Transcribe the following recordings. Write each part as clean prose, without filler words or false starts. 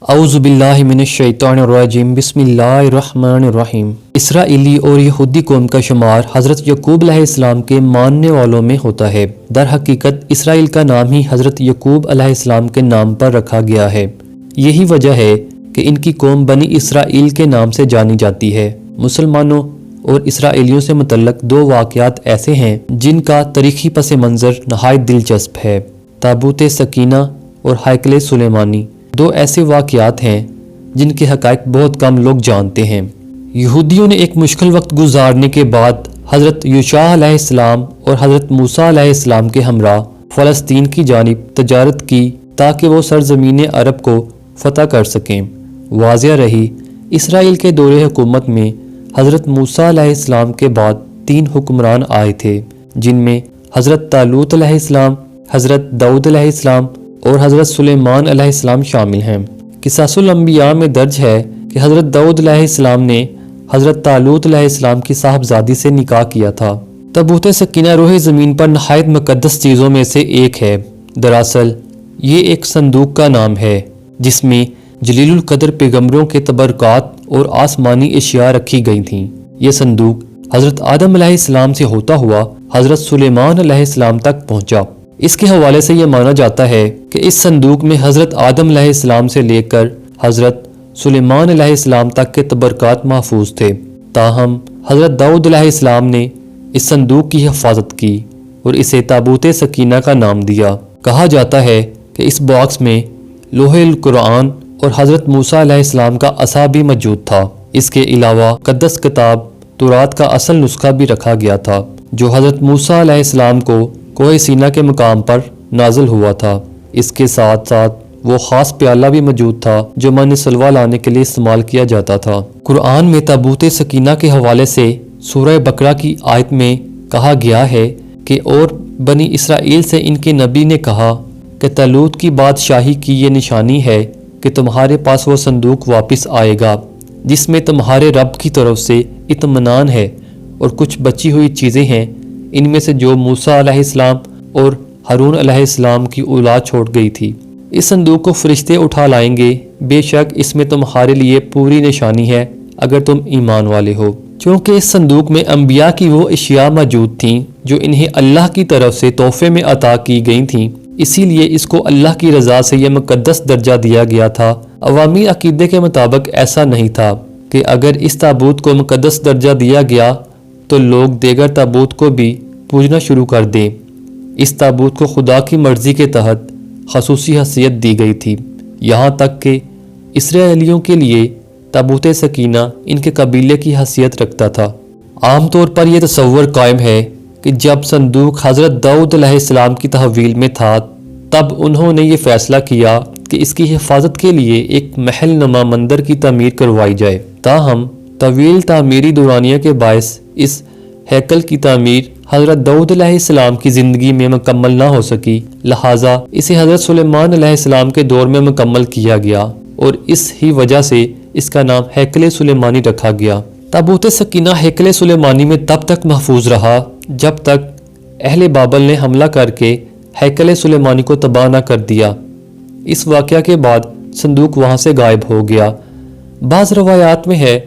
औज़ु बिल्लाहि मिनश्शैतानिर्रजीम बिस्मिल्लाहिर्रहमानिर्रहीम। इसराइली और यहूदी कौम का शुमार हज़रत यकूब अलैहिस्सलाम के मानने वालों में होता है। दर हकीकत इसराइल का नाम ही हज़रत यकूब अलैहिस्सलाम के नाम पर रखा गया है। यही वजह है कि इनकी कौम बनी इसराइल के नाम से जानी जाती है। मुसलमानों और इसराइलियों से मुतल्लक दो वाक़यात ऐसे हैं जिनका तारीख़ी पस मंज़र नहायत दिलचस्प है। ताबूत सकीना और हाइकल सुलेमानी दो ऐसे वाक़यात हैं जिनके हक़ाइक़ बहुत कम लोग जानते हैं। यहूदियों ने एक मुश्किल वक्त गुजारने के बाद हज़रत यूशा अलैहिस्सलाम और हज़रत मूसा अलैहिस्सलाम के हमरा फ़लस्तीन की जानिब तजारत की ताकि वो सरज़मीन अरब को फ़तह कर सकें। वाज़िया रही इसराइल के दौरे हुकूमत में हज़रत मूसा अलैहिस्सलाम के बाद 3 हुक्मरान आए थे, जिनमें हज़रत तालूत अलैहिस्सलाम, हज़रत दाऊद अलैहिस्सलाम और हज़रत सुलेमान अलैहिस्सलाम शामिल हैं। क़िसासुल अंबिया में दर्ज है कि हज़रत दाऊद अलैहिस्सलाम ने हज़रत तालूत अलैहिस्सलाम की साहबजादी से निकाह किया था। तबूत सकीना रोहे ज़मीन पर नहायत मुक़द्दस चीज़ों में से एक है। दरअसल ये एक संदूक का नाम है जिसमें जलीलुल कदर पैगम्बरों के तबरकात और आसमानी अशिया रखी गई थीं। ये संदूक हज़रत आदम अलैहिस्सलाम से होता हुआ हज़रत सुलेमान अलैहिस्सलाम तक पहुँचा। इसके हवाले से यह माना जाता है कि इस संदूक में हज़रत आदम अलैहिस्सलाम से लेकर हज़रत सुलेमान अलैहिस्सलाम तक के तबरकात महफूज थे। ताहम हज़रत दाऊद अलैहिस्सलाम ने इस संदूक की हिफाजत की और इसे ताबूत सकीना का नाम दिया। कहा जाता है कि इस बॉक्स में लोहे कुरान और हज़रत मूसा अलैहिस्सलाम का असा भी मौजूद था। इसके अलावा मुक़द्दस किताब तौरात का असल नुस्खा भी रखा गया था जो हज़रत मूसा अलैहिस्सलाम को कोहे सीना के मकाम पर नाजिल हुआ था। इसके साथ साथ वो ख़ास प्याला भी मौजूद था जो मन सलवा लाने के लिए इस्तेमाल किया जाता था। कुरान में ताबूत सकीना के हवाले से सूरह बकरा की आयत में कहा गया है कि और बनी इसराइल से इनके नबी ने कहा कि तालूत की बादशाही की ये निशानी है कि तुम्हारे पास वो संदूक वापस आएगा जिसमें तुम्हारे रब की तरफ से इत्मीनान है और कुछ बची हुई चीज़ें हैं इनमें से जो मूसा अलैहिस्सलाम और हारून अलैहिस्सलाम की औलाद छोड़ गई थी। इस संदूक को फरिश्ते उठा लाएंगे, बेशक इसमें तुम्हारे लिए पूरी निशानी है अगर तुम ईमान वाले हो। क्योंकि इस संदूक में अंबिया की वो अशिया मौजूद थीं जो इन्हें अल्लाह की तरफ से तोहफे में अता की गई थीं, इसीलिए इसको अल्लाह की रज़ा से यह मुक़द्दस दर्जा दिया गया था। अवामी अकीदे के मुताबिक ऐसा नहीं था कि अगर इस ताबूत को मुक़द्दस दर्जा दिया गया तो लोग देगर ताबूत को भी पूजना शुरू कर दें। इस ताबूत को खुदा की मर्ज़ी के तहत ख़ुसूसी हैसियत दी गई थी, यहाँ तक कि इसराइलियों के लिए ताबूत सकीना इनके कबीले की हैसियत रखता था। आम तौर पर यह तसव्वुर कायम है कि जब संदूक हज़रत दाऊद अलैहिस्सलाम की तहवील में था तब उन्होंने ये फ़ैसला किया कि इसकी हिफाजत के लिए एक महल नुमा मंदिर की तमीर करवाई जाए। ताहम तवील तामीरी दौरानिया के बायस इस हैकल की तामीर हज़रत दाऊद अलैहिस्सलाम की ज़िंदगी में मुकम्मल ना हो सकी, लिहाजा इसे हज़रत सुलेमान अलैहिस्सलाम के दौर में मुकम्मल किया गया और इस ही वजह से इसका नाम हैकल सुलेमानी रखा गया। ताबूत सकीना हैकल सुलेमानी में तब तक महफूज रहा जब तक अहले बाबल ने हमला करके हैकल सुलेमानी को तबाह न कर दिया। इस वाक़या के बाद संदूक वहाँ से गायब हो गया। बाज़ रवायात में है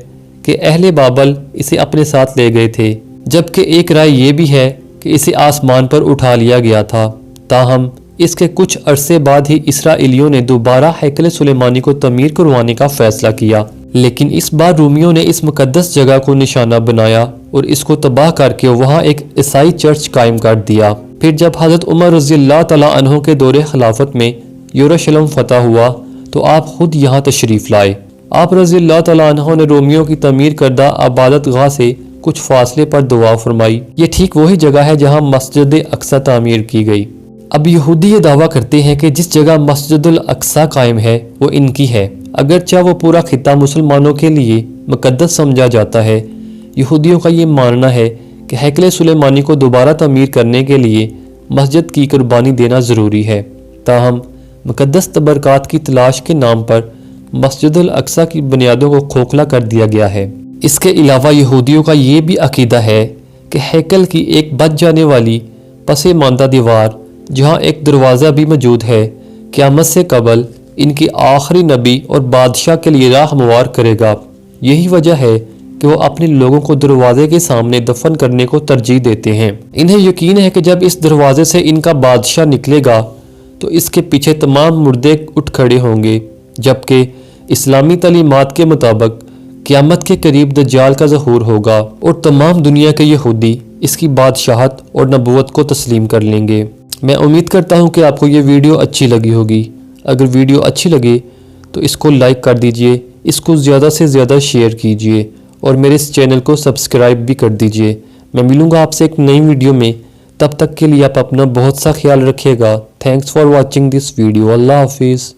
कि अहले बाबल इसे अपने साथ ले गए थे, जबकि एक राय ये भी है कि इसे आसमान पर उठा लिया गया था। ताहम इसके कुछ अरसे बाद ही इसराइलियों ने दोबारा हैकल सुलेमानी को तमीर करवाने का फ़ैसला किया, लेकिन इस बार रूमियों ने इस मुक़द्दस जगह को निशाना बनाया और इसको तबाह करके वहाँ एक ईसाई चर्च कायम कर दिया। फिर जब हज़रत उमर रज़ियल्लाहु तआला अन्हु के दौरे खिलाफत में यरूशलेम फतह हुआ तो आप खुद यहाँ तशरीफ़ लाए। आप रज़ियल्लाहु तआला अन्हु ने रोमियों की तमीर करदा इबादत गाह से कुछ फासले पर दुआ फरमाई। ये ठीक वही जगह है जहाँ मस्जिद अक्सा तामीर की गई। अब यहूदी ये दावा करते हैं कि जिस जगह मस्जिदुल अक्सा कायम है वो इनकी है, अगरचे वो पूरा खित्ता मुसलमानों के लिए मुक़द्दस समझा जाता है। यहूदियों का ये मानना है कि हैकल सुलेमानी को दोबारा तमीर करने के लिए मस्जिद की कुर्बानी देना ज़रूरी है। ताहम मुक़द्दस तबरकात की तलाश के नाम पर मस्जिदुल अक्सा की बुनियादों को खोखला कर दिया गया है। इसके अलावा यहूदियों का ये भी अकीदा है कि हैकल की एक बच जाने वाली पसे मानदा दीवार जहाँ एक दरवाज़ा भी मौजूद है क़यामत से कबल ان کی آخری نبی اور بادشاہ کے لیے راہ ہموار کرے گا۔ یہی وجہ ہے کہ وہ اپنے لوگوں کو دروازے کے سامنے دفن کرنے کو ترجیح دیتے ہیں۔ انہیں یقین ہے کہ جب اس دروازے سے ان کا بادشاہ نکلے گا تو اس کے پیچھے تمام مردے اٹھ کھڑے ہوں گے، جبکہ اسلامی تعلیمات کے مطابق قیامت کے قریب دجال کا ظہور ہوگا اور تمام دنیا کے یہودی اس کی بادشاہت اور نبوت کو تسلیم کر لیں گے۔ میں امید کرتا ہوں کہ آپ کو یہ ویڈیو اچھی لگی ہوگی۔ اگر ویڈیو اچھی لگے تو اس کو لائک کر دیجئے، اس کو زیادہ سے زیادہ شیئر کیجئے اور میرے اس چینل کو سبسکرائب بھی کر دیجئے۔ میں ملوں گا آپ سے ایک نئی ویڈیو میں، تب تک کے لیے آپ اپنا بہت سا خیال رکھیے گا۔ Thanks for watching this video. اللہ حافظ۔